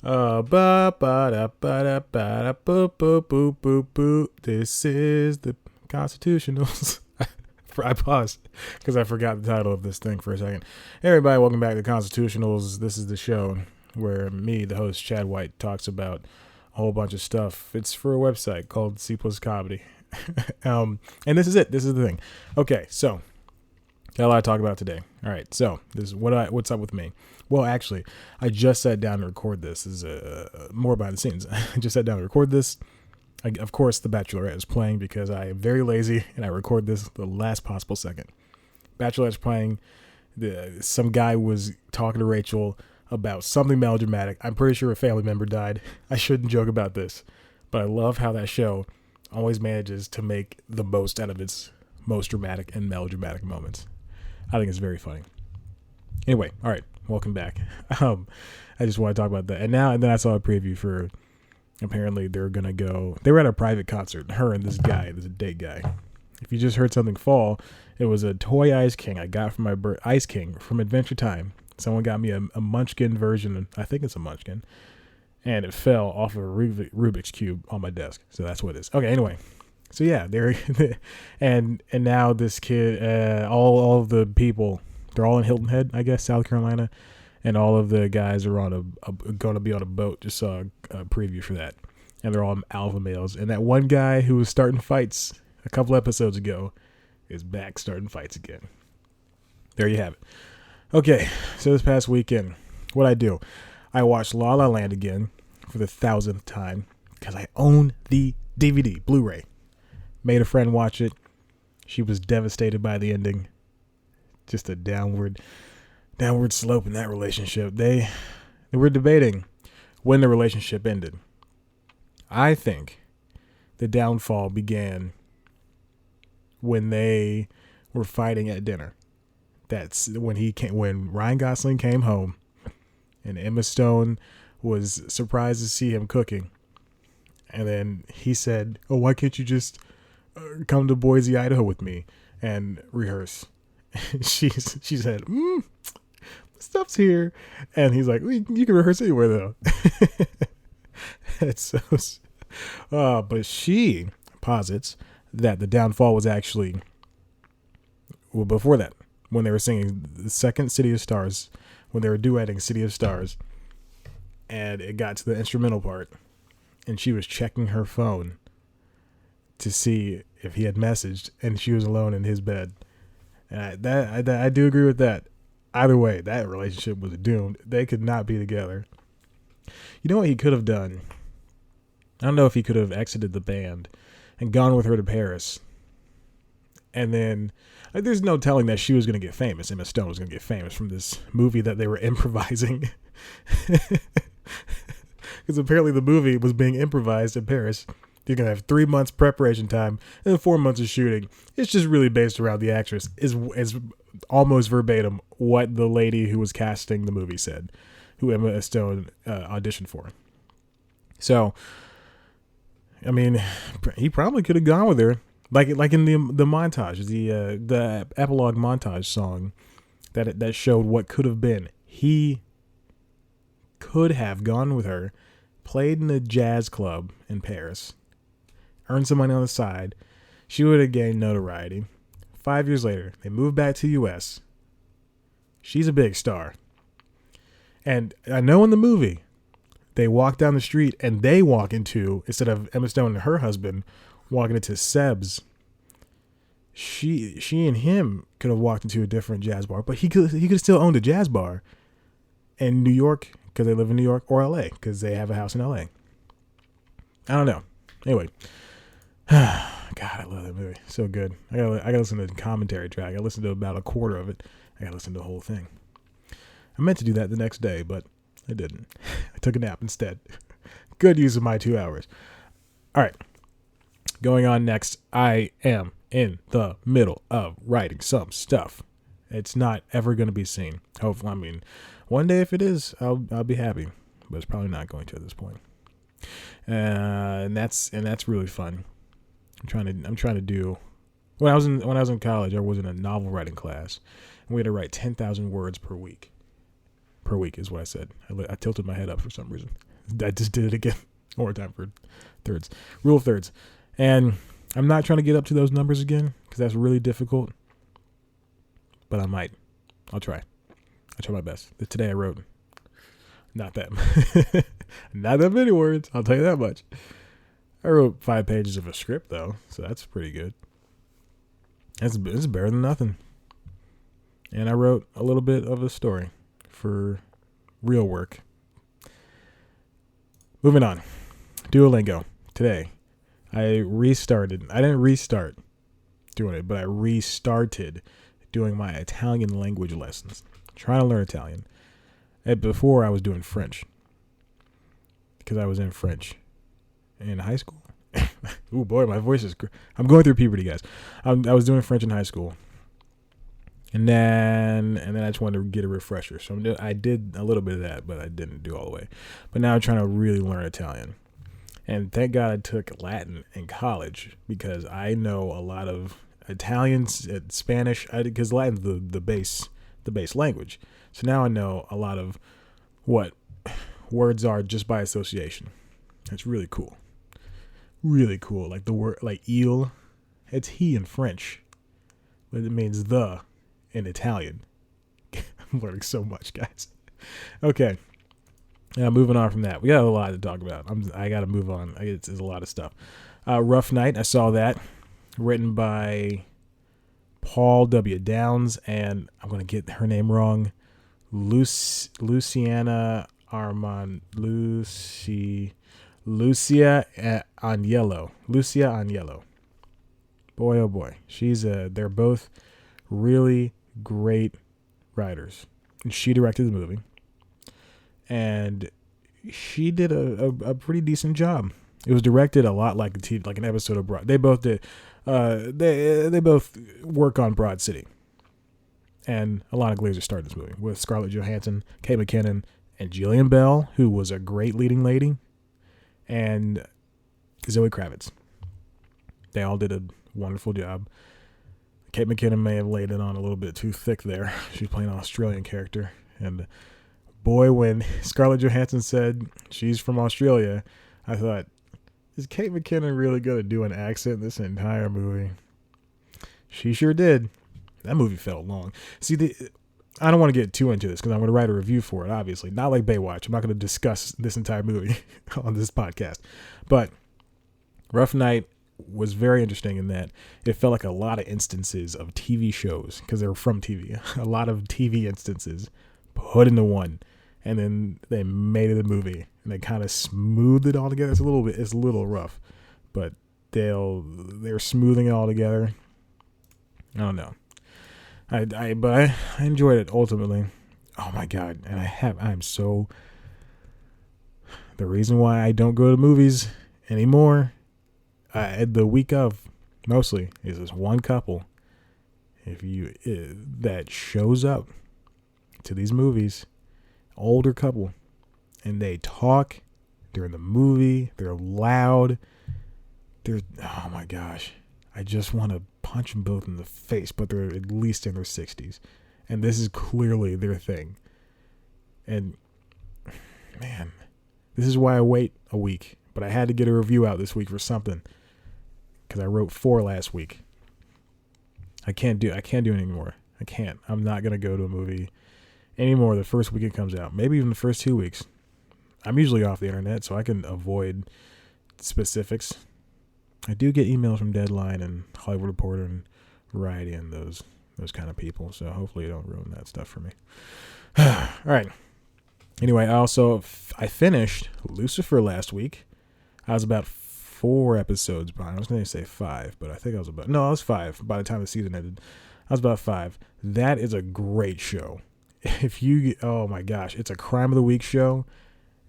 Ba ba da ba da ba da boo boo boo boo boo. This is the Constitutionals. I paused because I forgot the title of this thing for a second. Hey everybody, welcome back to Constitutionals. This is the show where me, the host, Chad White, talks about a whole bunch of stuff. It's for a website called C Plus Comedy. And this is it. This is the thing. Okay, so got a lot to talk about today. All right, so this is what's up with me. Well, actually, I just sat down to record this. This is more behind the scenes. I just sat down to record this. Of course, The Bachelorette is playing because I am very lazy and I record this the last possible second. Bachelorette's playing. Some guy was talking to Rachel about something melodramatic. I'm pretty sure a family member died. I shouldn't joke about this, but I love how that show always manages to make the most out of its most dramatic and melodramatic moments. I think it's very funny. Anyway, all right, welcome back. I just want to talk about that. And then I saw a preview for, apparently they were at a private concert, her and this date guy. If you just heard something fall, it was a toy Ice King I got from Ice King from Adventure Time. Someone got me a Munchkin version, I think it's a Munchkin, and it fell off of a Rubik's Cube on my desk. So that's what it is. Okay, anyway. So yeah, and now this kid, all of the people, they're all in Hilton Head, I guess, South Carolina, and all of the guys are on going to be on a boat. Just saw a preview for that, and they're all alpha males. And that one guy who was starting fights a couple episodes ago is back starting fights again. There you have it. Okay, so this past weekend, what I do, I watched La La Land again for the 1,000th time because I own the DVD, Blu-ray. Made a friend watch it. She was devastated by the ending. Just a downward slope in that relationship. They were debating when the relationship ended. I think the downfall began when they were fighting at dinner. That's when Ryan Gosling came home and Emma Stone was surprised to see him cooking. And then he said, "Oh, why can't you just come to Boise, Idaho with me and rehearse?" She said, "Stuff's here," and he's like, "You can rehearse anywhere though." It's so. But she posits that the downfall was actually before that, when they were singing the second City of Stars, when they were duetting City of Stars, and it got to the instrumental part, and she was checking her phone to see if he had messaged, and she was alone in his bed. And I do agree with that. Either way, that relationship was doomed. They could not be together. You know what he could have done? I don't know if he could have exited the band and gone with her to Paris. And then, there's no telling that she was going to get famous. Emma Stone was going to get famous from this movie that they were improvising. Because apparently the movie was being improvised in Paris. You're going to have 3 months preparation time and 4 months of shooting. It's just really based around the actress. Is almost verbatim what the lady who was casting the movie said, who Emma Stone auditioned for. So, I mean, he probably could have gone with her. Like in the montage, the epilogue montage song that showed what could have been. He could have gone with her, played in a jazz club in Paris, earned some money on the side. She would have gained notoriety. 5 years later, they moved back to the U.S. She's a big star. And I know in the movie, they walk down the street and they walk into, instead of Emma Stone and her husband walking into Seb's, she and him could have walked into a different jazz bar, but he could have still owned a jazz bar in New York because they live in New York, or L.A. because they have a house in L.A. I don't know. Anyway. God, I love that movie. So good. I gotta listen to the commentary track. I listened to about a quarter of it. I gotta listen to the whole thing. I meant to do that the next day, but I didn't. I took a nap instead. Good use of my 2 hours. All right. Going on next. I am in the middle of writing some stuff. It's not ever going to be seen. Hopefully, I mean, one day if it is, I'll be happy. But it's probably not going to at this point. And that's really fun. I'm trying to do. When I was in college, I was in a novel writing class, and we had to write 10,000 words per week. Per week is what I said. I tilted my head up for some reason. I just did it again. One more time for thirds. Rule of thirds. And I'm not trying to get up to those numbers again because that's really difficult. But I might. I'll try. I'll try my best. Today I wrote not that many words. I'll tell you that much. I wrote 5 pages of a script though, so that's pretty good. It's better than nothing. And I wrote a little bit of a story for real work. Moving on. Duolingo. Today, I restarted. I didn't restart doing it, but I restarted doing my Italian language lessons. Trying to learn Italian. And before, I was doing French. Because I was in French in high school. Oh boy, my voice is... I'm going through puberty, guys. I was doing French in high school. And then I just wanted to get a refresher. So I did a little bit of that, but I didn't do all the way. But now I'm trying to really learn Italian. And thank God I took Latin in college because I know a lot of Italian, Spanish, because Latin's the base language. So now I know a lot of what words are just by association. That's really cool. Really cool. Like the word, like il, it's he in French, but it means the in Italian. I'm learning so much, guys. Okay. Now, moving on from that. We got a lot to talk about. I got to move on. It's a lot of stuff. Rough Night. I saw that. Written by Paul W. Downs. And I'm going to get her name wrong. Luciana Armand. Lucia Agnello. Lucia Agnello. Boy, oh boy. They're both really great writers. And she directed the movie. And she did a pretty decent job. It was directed a lot like an episode of Broad. They both did. They both work on Broad City. And Alana Glazer starred this movie with Scarlett Johansson, Kate McKinnon, and Jillian Bell, who was a great leading lady, and Zoe Kravitz. They all did a wonderful job. Kate McKinnon may have laid it on a little bit too thick there. She's playing an Australian character, and boy, when Scarlett Johansson said she's from Australia, I thought, is Kate McKinnon really going to do an accent this entire movie? She sure did. That movie felt long. See, I don't want to get too into this because I'm going to write a review for it, obviously. Not like Baywatch. I'm not going to discuss this entire movie on this podcast. But Rough Night was very interesting in that it felt like a lot of instances of TV shows, because they were from TV. A lot of TV instances put into one. And then they made it a movie, and they kind of smoothed it all together. It's a little rough, but they're smoothing it all together. I don't know. But I enjoyed it ultimately. Oh my God. And the reason why I don't go to movies anymore, the week of mostly, is this one couple that shows up to these movies. Older couple, and they talk during the movie. They're loud. Oh my gosh, I just want to punch them both in the face, but they're at least in their 60s, and this is clearly their thing. And man, this is why I wait a week, but I had to get a review out this week for something because I wrote 4 last week. I can't do it anymore. I can't. I'm not gonna go to a movie anymore the first week it comes out, maybe even the first 2 weeks. I'm usually off the internet, so I can avoid specifics. I do get emails from Deadline and Hollywood Reporter and Variety and those kind of people, so hopefully you don't ruin that stuff for me. All right. Anyway, I finished Lucifer last week. I was about 4 episodes behind. I was going to say 5, but I think I was 5 by the time the season ended. I was about 5. That is a great show. Oh my gosh, it's a crime of the week show,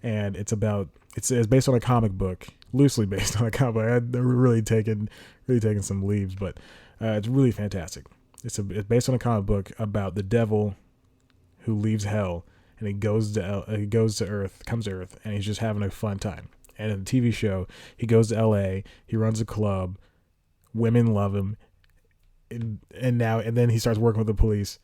and it's based on a comic book, loosely based on a comic book. I've really taken some leaves, but it's really fantastic. It's based on a comic book about the devil who leaves hell and he comes to Earth, and he's just having a fun time. And in the TV show, he goes to LA, he runs a club, women love him, and then he starts working with the police.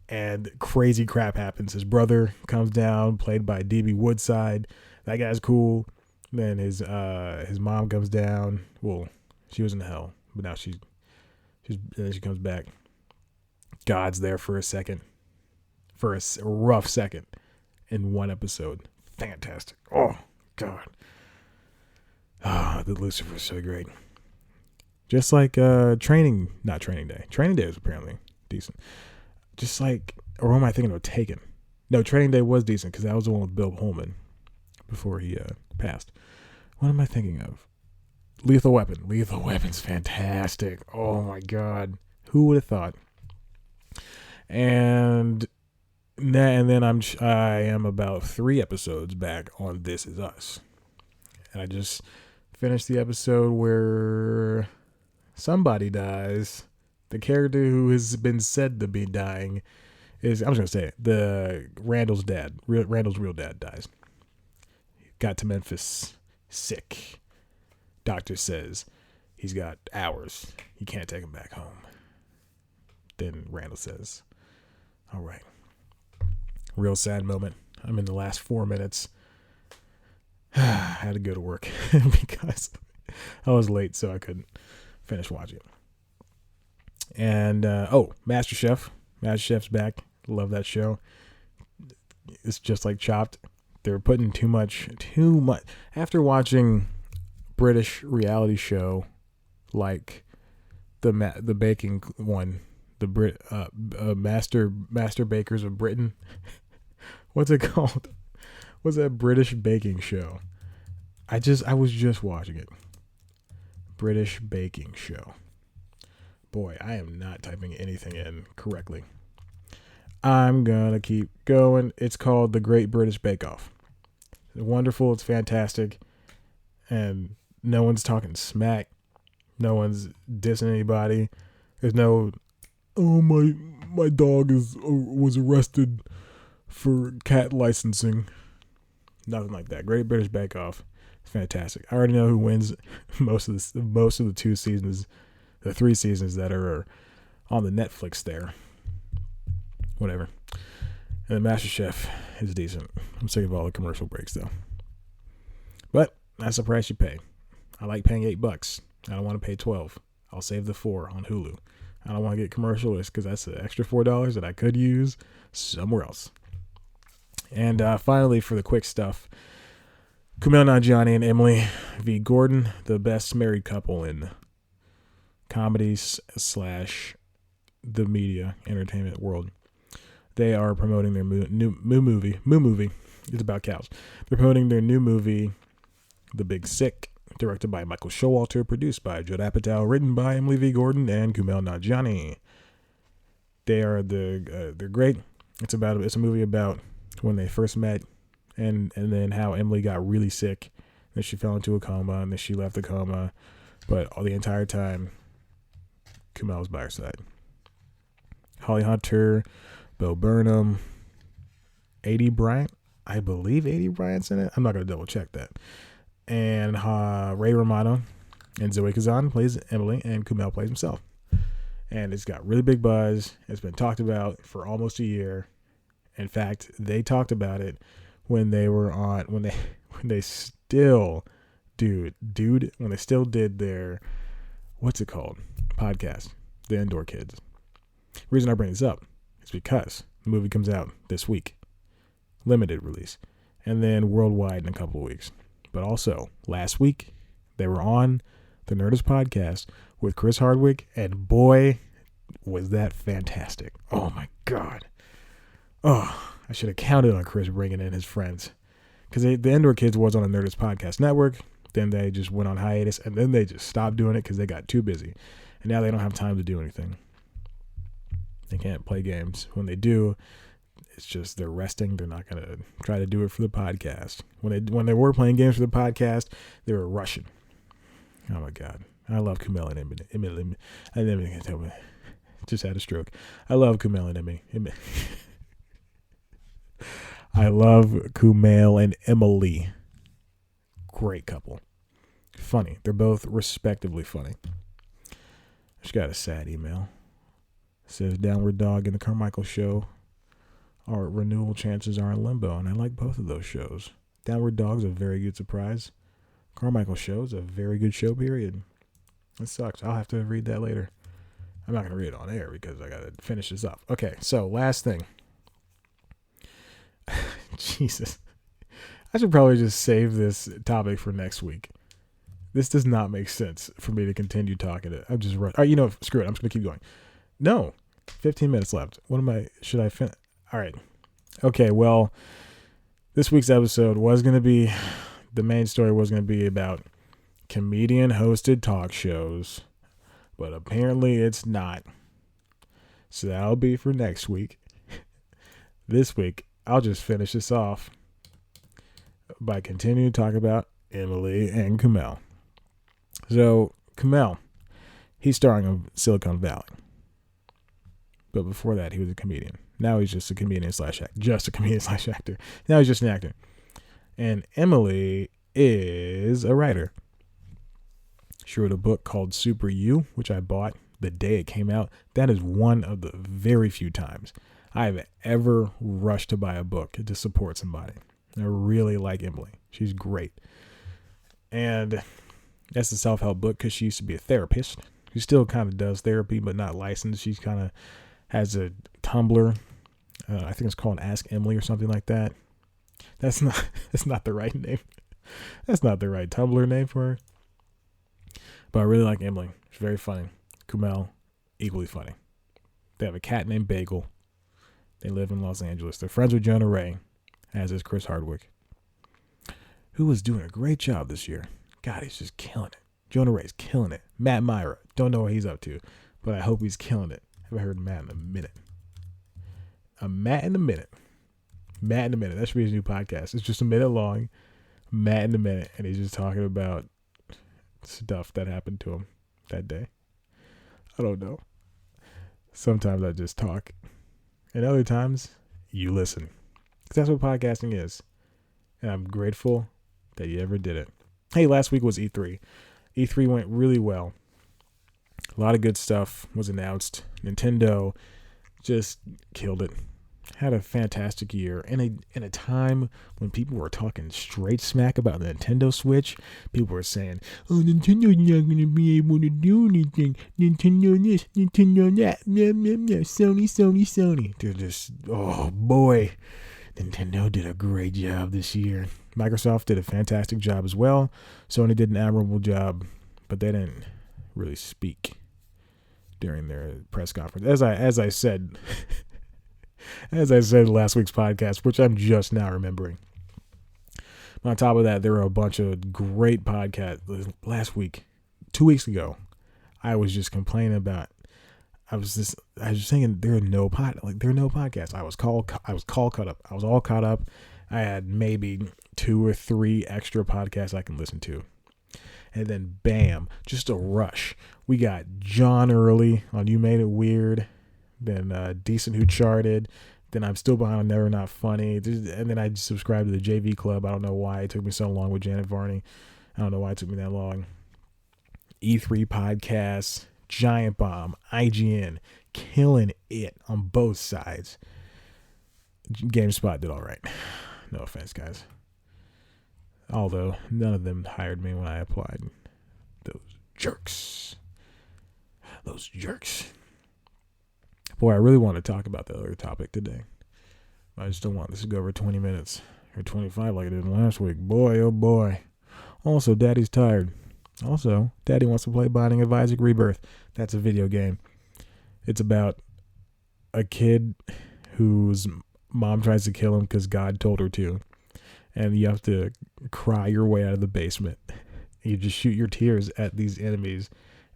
And crazy crap happens. His brother comes down, played by D.B. Woodside. That guy's cool. Then his mom comes down. Well, she was in hell, but now she comes back. God's there for a second, for a rough second, in one episode. Fantastic. Oh God. The Lucifer is so great. Just like Training Day. Training Day is apparently decent. Just like, or am I thinking of Taken? No, Training Day was decent because that was the one with Bill Pullman before he passed. What am I thinking of? Lethal Weapon. Lethal Weapon's fantastic. Oh my God. Who would have thought? And then I am about 3 episodes back on This Is Us. And I just finished the episode where somebody dies. The character who has been said to be dying is, I'm just going to say it, Randall's real dad dies. Got to Memphis sick. Doctor says he's got hours. He can't take him back home. Then Randall says, all right. Real sad moment. I'm in the last 4 minutes. I had to go to work because I was late, so I couldn't finish watching it. And, MasterChef. MasterChef's back. Love that show. It's just like Chopped. They're putting too much. After watching British reality show like the baking one, Master Bakers of Britain. What's it called? What's that British baking show? I was just watching it. British baking show. Boy, I am not typing anything in correctly. I'm gonna keep going. It's called The Great British Bake Off. It's wonderful. It's fantastic. And no one's talking smack. No one's dissing anybody. There's no, oh, my dog was arrested for cat licensing. Nothing like that. Great British Bake Off. It's fantastic. I already know who wins most of the 2 seasons, the 3 seasons that are on the Netflix there. Whatever. And the MasterChef is decent. I'm sick of all the commercial breaks though. But that's the price you pay. I like paying $8. I don't want to pay $12. I'll save the $4 on Hulu. I don't want to get commercial because that's an extra $4 that I could use somewhere else. And finally, for the quick stuff, Kumail Nanjiani and Emily V. Gordon, the best married couple in comedy / the media entertainment world. They are promoting their new movie. It's about cows. They're promoting their new movie, The Big Sick, directed by Michael Showalter, produced by Judd Apatow, written by Emily V. Gordon and Kumail Nanjiani. They're great. It's a movie about when they first met, and then how Emily got really sick, then she fell into a coma, and then she left the coma, but all the entire time, Kumail was by her side. Holly Hunter, Bo Burnham, A.D. Bryant. I believe A.D. Bryant's in it. I'm not going to double check that. And Ray Romano and Zoe Kazan plays Emily, and Kumail plays himself. And it's got really big buzz. It's been talked about for almost a year. In fact, they talked about it when they were on, when they still did their, what's it called? Podcast, The Indoor Kids. The reason I bring this up is because the movie comes out this week, limited release, and then worldwide in a couple of weeks. But also, last week, they were on the Nerdist podcast with Chris Hardwick, and boy, was that fantastic. Oh my God. Oh, I should have counted on Chris bringing in his friends. Because the Indoor Kids was on the Nerdist Podcast Network. Then they just went on hiatus. And then they just stopped doing it because they got too busy. And now they don't have time to do anything. They can't play games. When they do, it's just they're resting. They're not going to try to do it for the podcast. When they were playing games for the podcast, they were rushing. Oh, my God. I love Kumail and Emily. I never can tell me. Just had a stroke. I love Kumail and Emily. I love Kumail and Emily. Great couple. Funny. They're both respectively funny. Just got a sad email. It says, Downward Dog and the Carmichael Show. Our renewal chances are in limbo, and I like both of those shows. Downward Dog's a very good surprise. Carmichael Show's a very good show, period. It sucks. I'll have to read that later. I'm not going to read it on air because I got to finish this up. Okay, so last thing. Jesus. I should probably just save this topic for next week. This does not make sense for me to continue talking it. I'm just screw it. I'm just going to keep going. No. 15 minutes left. Should I finish? All right. Okay, well, this week's episode the main story was going to be about comedian-hosted talk shows, but apparently it's not. So that'll be for next week. This week, I'll just finish this off by continuing to talk about Emily and Kumail. So, Kumail, he's starring in Silicon Valley. But before that, he was a comedian. Now he's just a comedian slash actor. Now he's just an actor. And Emily is a writer. She wrote a book called Super You, which I bought the day it came out. That is one of the very few times I've ever rushed to buy a book to support somebody. I really like Emily. She's great. And that's a self-help book because she used to be a therapist. She still kind of does therapy, but not licensed. She kind of has a Tumblr. I think it's called Ask Emily or something like that. That's not the right name. That's not the right Tumblr name for her. But I really like Emily. She's very funny. Kumail, equally funny. They have a cat named Bagel. They live in Los Angeles. They're friends with Jonah Ray, as is Chris Hardwick, who was doing a great job this year. God, he's just killing it. Jonah Ray's killing it. Matt Myra, don't know what he's up to, but I hope he's killing it. I haven't heard Matt in a minute. Matt in a minute. That should be his new podcast. It's just a minute long. Matt in a minute. And he's just talking about stuff that happened to him that day. I don't know. Sometimes I just talk. And other times, you listen. Because that's what podcasting is. And I'm grateful that you ever did it. Hey, last week was E3. E3 went really well. A lot of good stuff was announced. Nintendo just killed it. Had a fantastic year. In a time when people were talking straight smack about the Nintendo Switch, people were saying, oh, Nintendo's not going to be able to do anything. Nintendo this, Nintendo that. Sony. They're just, oh boy. Nintendo did a great job this year. Microsoft did a fantastic job as well. Sony did an admirable job, but they didn't really speak during their press conference. As I said in last week's podcast, which I'm just now remembering. On top of that, there were a bunch of great podcasts. Last week, 2 weeks ago, I was just complaining about. I was just thinking there are no podcasts. I was all caught up. I had maybe 2 or 3 extra podcasts I can listen to. And then bam, just a rush. We got John Early on You Made It Weird. Then Decent Who Charted. Then I'm Still Behind on Never Not Funny. And then I subscribed to the JV Club. I don't know why it took me so long with Janet Varney. I don't know why it took me that long. E3 podcasts. Giant Bomb, IGN, killing it on both sides. GameSpot did all right. No offense, guys. Although none of them hired me when I applied. Those jerks. Boy, I really want to talk about the other topic today. I just don't want this to go over 20 minutes or 25 like it did last week. Boy, oh boy. Also, Daddy's tired. Also, Daddy wants to play Binding of Isaac Rebirth. That's a video game. It's about a kid whose mom tries to kill him because God told her to. And you have to cry your way out of the basement. You just shoot your tears at these enemies,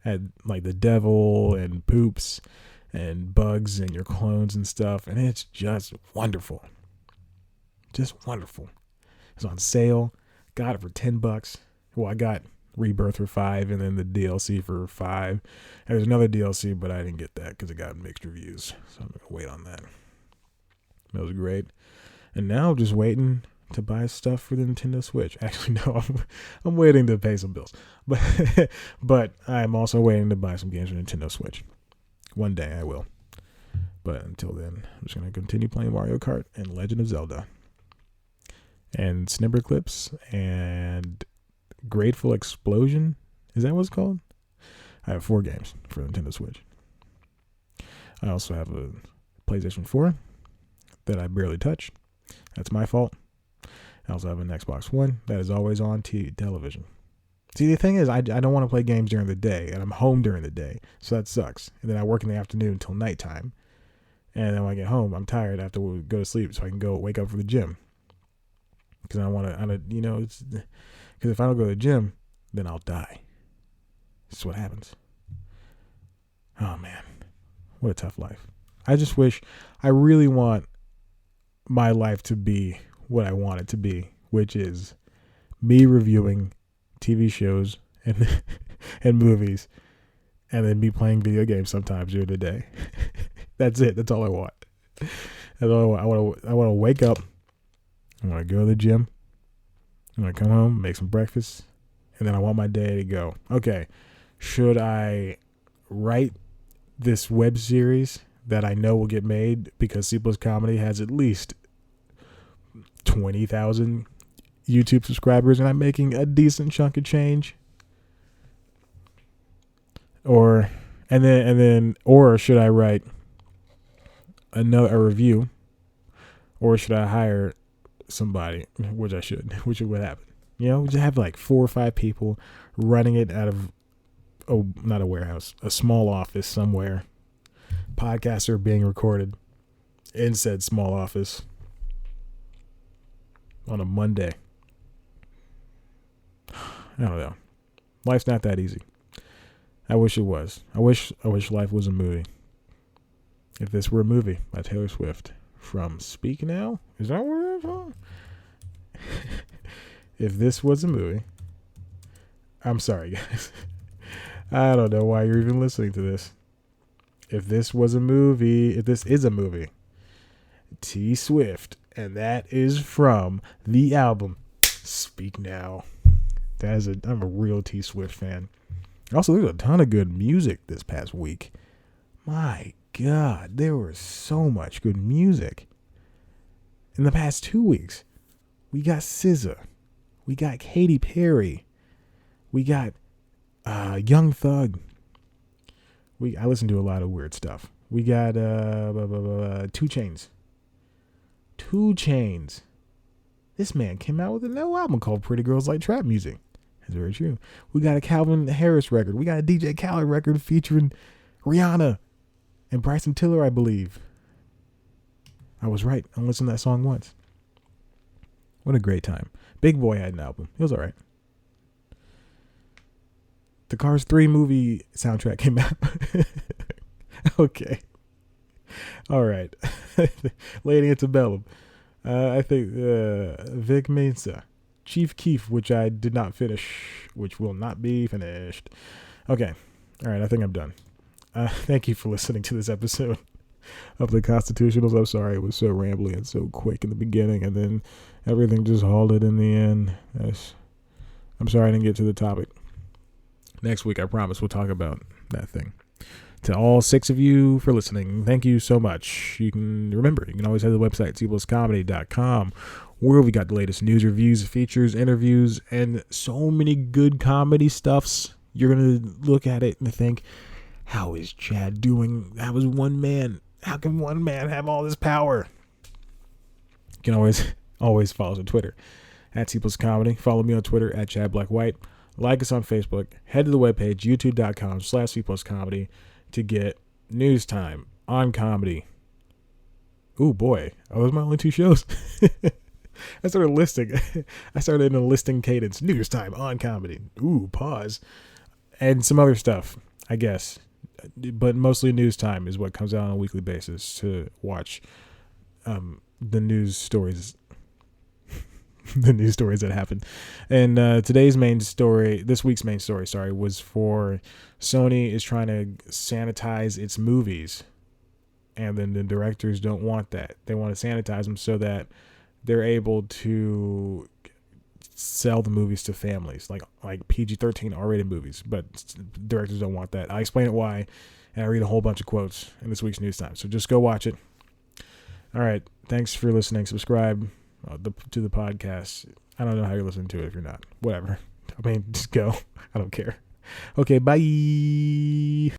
at like the devil and poops and bugs and your clones and stuff. And it's just wonderful. Just wonderful. It's on sale. Got it for $10. Well, I got Rebirth for $5 and then the DLC for $5. And there's another DLC, but I didn't get that because it got mixed reviews. So I'm going to wait on that. That was great. And now I'm just waiting to buy stuff for the Nintendo Switch. Actually, no, I'm waiting to pay some bills. But I'm also waiting to buy some games for Nintendo Switch. One day I will. But until then, I'm just going to continue playing Mario Kart and Legend of Zelda. and Snipper Clips and Grateful Explosion. Is that what it's called? I have 4 games for the Nintendo Switch. I also have a PlayStation 4 that I barely touch. That's my fault. I also have an Xbox One that is always on television. See, the thing is, I don't want to play games during the day, and I'm home during the day, so that sucks. And then I work in the afternoon until nighttime. And then when I get home, I'm tired. I have to go to sleep so I can go wake up for the gym. Because I want to, because if I don't go to the gym, then I'll die. That's what happens. Oh, man. What a tough life. I really want my life to be what I want it to be, which is me reviewing TV shows and and movies, and then me playing video games sometimes during the day. That's it. That's all I want. That's all I want. I want to wake up. I want to go to the gym. I want to come home, make some breakfast, and then I want my day to go. Okay, should I write this web series that I know will get made because C+ Comedy has at least 20,000 YouTube subscribers and I'm making a decent chunk of change? Or should I write a review, or should I hire somebody, which I should, which would happen. Just have like 4 or 5 people running it out of, not a warehouse, a small office somewhere. Podcasts are being recorded in said small office on a Monday. I don't know. Life's not that easy. I wish it was. I wish life was a movie. If this were a movie by Taylor Swift from Speak Now, is that where it's from? If this was a movie, I'm sorry, guys. I don't know why you're even listening to this. If this is a movie, T Swift, and that is from the album Speak Now. I'm a real T Swift fan. Also, there's a ton of good music this past week. My God, there was so much good music. In the past 2 weeks, we got SZA. We got Katy Perry. We got Young Thug. I listen to a lot of weird stuff. We got 2 Chainz. 2 Chainz. This man came out with a new album called Pretty Girls Like Trap Music. That's very true. We got a Calvin Harris record. We got a DJ Khaled record featuring Rihanna and Bryson Tiller, I believe. I was right. I listened to that song once. What a great time. Big Boy had an album. It was all right. The Cars 3 movie soundtrack came out. Okay. All right. Lady Antebellum. I think Vic Mensa. Chief Keef, which I did not finish, which will not be finished. Okay. All right. I think I'm done. Thank you for listening to this episode of The Constitutionals. I'm sorry it was so rambly and so quick in the beginning, and then everything just halted in the end. I'm sorry I didn't get to the topic. Next week, I promise we'll talk about that thing. To all 6 of you for listening, thank you so much. You can always head to the website, cpluscomedy.com, where we got the latest news, reviews, features, interviews, and so many good comedy stuffs. You're going to look at it and think, how is Chad doing? That was one man. How can one man have all this power? You can always follow us on Twitter, at cpluscomedy. Follow me on Twitter, at ChadBlackWhite. Like us on Facebook. Head to the webpage, youtube.com/cpluscomedy, to get news time on comedy. Ooh, boy. Oh, those are my only 2 shows. I started listing. I started in a listing cadence. News time on comedy. Ooh, pause. And some other stuff, I guess. But mostly news time is what comes out on a weekly basis to watch the news stories. The news stories that happen. And this week's main story, was for Sony is trying to sanitize its movies. And then the directors don't want that. They want to sanitize them so that they're able to sell the movies to families, like PG-13 R-rated movies. But directors don't want that. I explain it why, and I read a whole bunch of quotes in this week's news time. So just go watch it. All right. Thanks for listening. Subscribe. to the podcast. I don't know how you're listening to it if you're not. Whatever. I mean, just go. I don't care. Okay, bye.